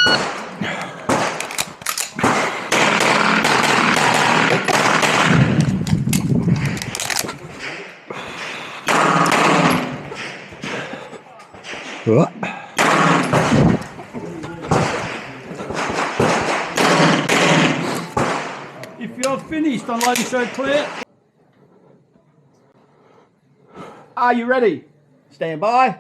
If you're finished, unload and show clear. Are you ready? Stand by.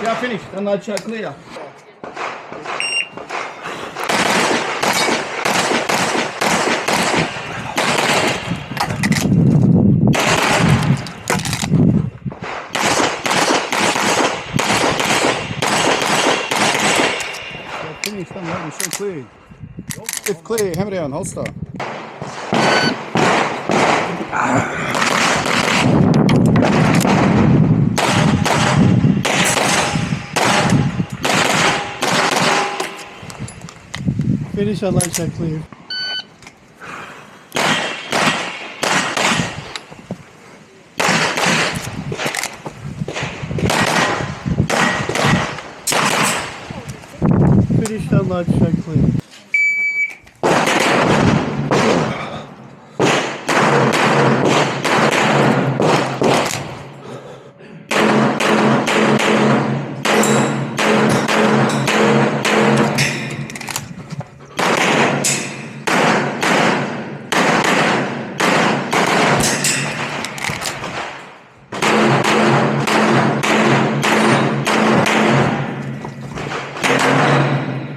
You are finished, unload, show clear. Finished, unload and show clear. If clear, hammer down, holster. Finish, unload, show clear. Finish, unload, show clear.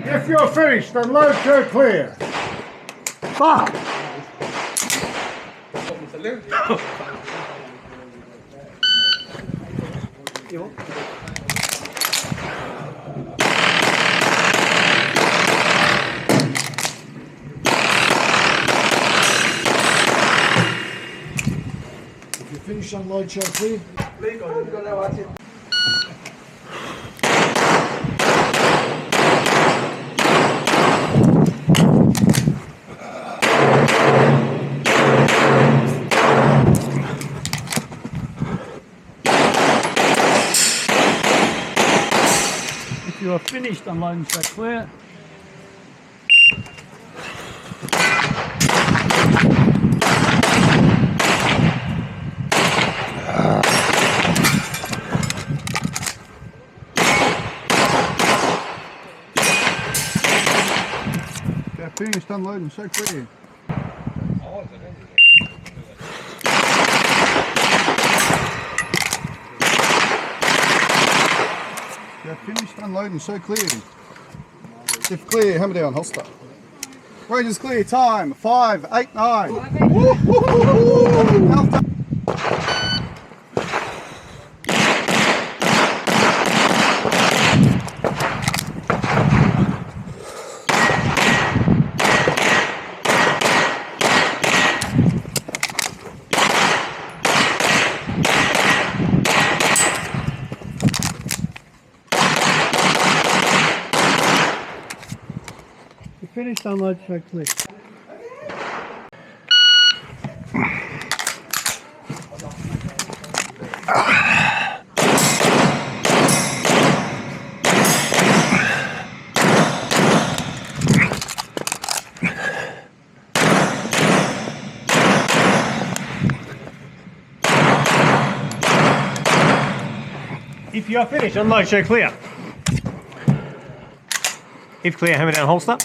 If you're finished, unload, show clear. Fuck! If you're finished, unload, show clear. If you are finished, unload and show clear. Yeah, finished, unload and show clear. Yeah, finished, unload and show clear. If clear, hammer down, holster. Rangers clear, time 5:89. Well done. Finish, unload, show clear. If you are finished, unload, show clear. If clear, hammer down, holster.